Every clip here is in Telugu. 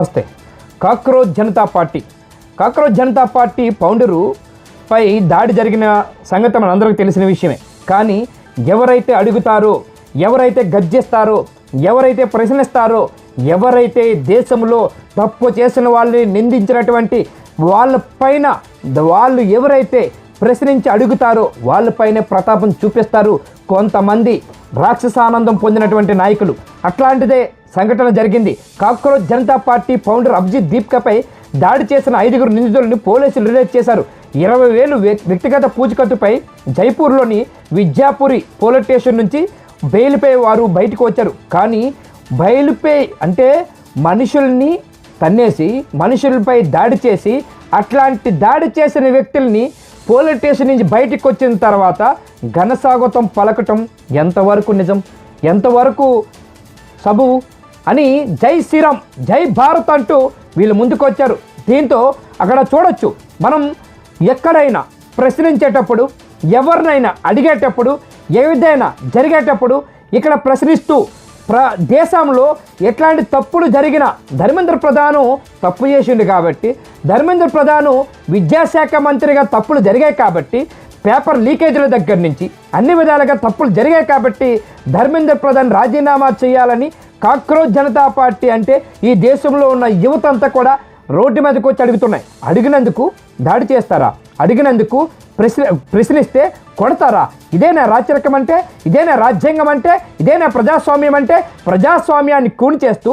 వస్తే కాక్రోచ్ జనతా పార్టీ ఫౌండరు పై దాడి జరిగిన సంగతి మనందరికీ తెలిసిన విషయమే. కానీ ఎవరైతే అడుగుతారో, ఎవరైతే గర్జిస్తారో, ఎవరైతే ప్రశ్నిస్తారో, ఎవరైతే దేశంలో తప్పు చేసిన వాళ్ళని నిందించినటువంటి వాళ్ళపైన వాళ్ళు ఎవరైతే ప్రశ్నించి అడుగుతారో వాళ్ళపైనే ప్రతాపం చూపిస్తారు కొంతమంది రాక్షసానందం పొందినటువంటి నాయకులు. అట్లాంటిదే సంఘటన జరిగింది. Cockroach Janata party founder Abhijit దీప్కపై దాడి చేసిన 5 నిందితులను పోలీసులు రిలీజ్ చేశారు. 20,000 వ్యక్తిగత పూచికత్తుపై జైపూర్లోని విద్యాపురి పోలీస్ స్టేషన్ నుంచి బెయిల్పై వారు బయటకు వచ్చారు. కానీ బెయిల్పై అంటే మనుషుల్ని తన్నేసి మనుషులపై దాడి చేసి అట్లాంటి దాడి చేసిన వ్యక్తుల్ని పోలీస్ స్టేషన్ నుంచి బయటకు వచ్చిన తర్వాత ఘనస్వాగతం పలకటం ఎంతవరకు నిజం, ఎంతవరకు సబువు అని జై శ్రీరామ్ జై భారత్ అంటూ వీళ్ళు ముందుకు వచ్చారు. దీంతో అక్కడ చూడొచ్చు, మనం ఎక్కడైనా ప్రశ్నించేటప్పుడు, ఎవరినైనా అడిగేటప్పుడు, ఏదైనా జరిగేటప్పుడు ఇక్కడ ప్రశ్నిస్తూ దేశంలో ఎట్లాంటి తప్పులు జరిగినా ధర్మేంద్ర ప్రధాన్ తప్పు చేసిండు కాబట్టి, ధర్మేంద్ర ప్రధాన్ విద్యాశాఖ మంత్రిగా తప్పులు జరిగాయి కాబట్టి, పేపర్ లీకేజీల దగ్గర నుంచి అన్ని విధాలుగా తప్పులు జరిగాయి కాబట్టి ధర్మేంద్ర ప్రధాన్ రాజీనామా చేయాలని కాక్రోచ్ జనతా పార్టీ అంటే ఈ దేశంలో ఉన్న యువత అంతా కూడా రోడ్డు మీదకి వచ్చి అడుగుతున్నాయి. అడిగినందుకు దాడి చేస్తారా? అడిగినందుకు ప్రశ్నిస్తే కొడతారా? ఇదేనా రాచరికం అంటే? ఇదేనా రాజ్యాంగం అంటే? ఇదేనా ప్రజాస్వామ్యం అంటే? ప్రజాస్వామ్యాన్ని కూని చేస్తూ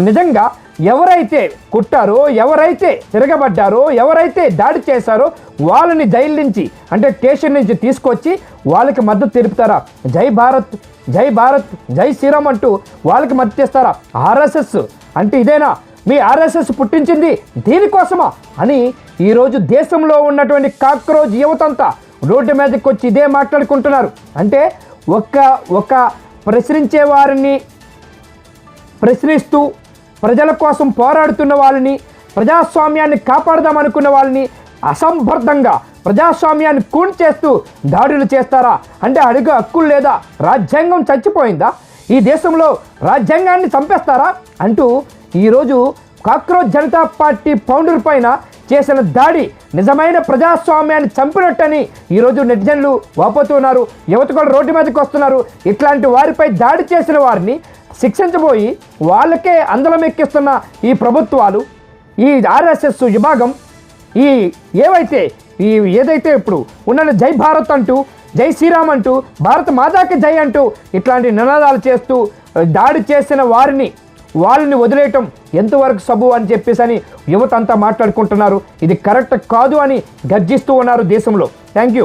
నిజంగా ఎవరైతే కుట్టారో, ఎవరైతే తిరగబడ్డారో, ఎవరైతే దాడి చేశారో వాళ్ళని జైలు నుంచి అంటే స్టేషన్ నుంచి తీసుకొచ్చి వాళ్ళకి మద్దతు తెలుపుతారా? జై భారత్ జై భారత్ జై శ్రీరామ్ అంటూ వాళ్ళకి మద్దతు ఇస్తారా? ఆర్ఎస్ఎస్ అంటే ఇదేనా? మీ ఆర్ఎస్ఎస్ పుట్టించింది దీనికోసమా అని ఈరోజు దేశంలో ఉన్నటువంటి కాక్రోచ్ యువతంతా రోడ్డు మీదకి వచ్చి ఇదే మాట్లాడుకుంటున్నారు. అంటే ఒక ప్రశ్నించే వారిని ప్రశ్నిస్తూ ప్రజల కోసం పోరాడుతున్న వాళ్ళని, ప్రజాస్వామ్యాన్ని కాపాడదామనుకున్న వాళ్ళని అసంబద్ధంగా ప్రజాస్వామ్యాన్ని కూని చేస్తూ దాడులు చేస్తారా? అంటే అడుగు హక్కులు లేదా? రాజ్యాంగం చచ్చిపోయిందా? ఈ దేశంలో రాజ్యాంగాన్ని చంపేస్తారా అంటూ ఈరోజు కాక్రోచ్ జనతా పార్టీ ఫౌండర్ పైన చేసిన దాడి నిజమైన ప్రజాస్వామ్యాన్ని చంపినట్టని ఈరోజు నెటిజన్లు వాపోతున్నారు. యువత కూడా రోడ్డు మీదకి వస్తున్నారు. ఇట్లాంటి వారిపై దాడి చేసిన వారిని శిక్షించబోయి వాళ్ళకే అందలం ఎక్కిస్తున్న ఈ ప్రభుత్వాలు, ఈ ఆర్ఎస్ఎస్ విభాగం, ఏదైతే ఇప్పుడు ఉన్న జై భారత్ అంటూ, జై శ్రీరామ్ అంటూ, భారత మాతాకి జై అంటూ ఇట్లాంటి నినాదాలు చేస్తూ దాడి చేసిన వాళ్ళని వదిలేయటం ఎంతవరకు సబు అని చెప్పేసి యువత అంతా మాట్లాడుకుంటున్నారు. ఇది కరెక్ట్ కాదు అని గర్జిస్తూ ఉన్నారు దేశంలో. Thank you.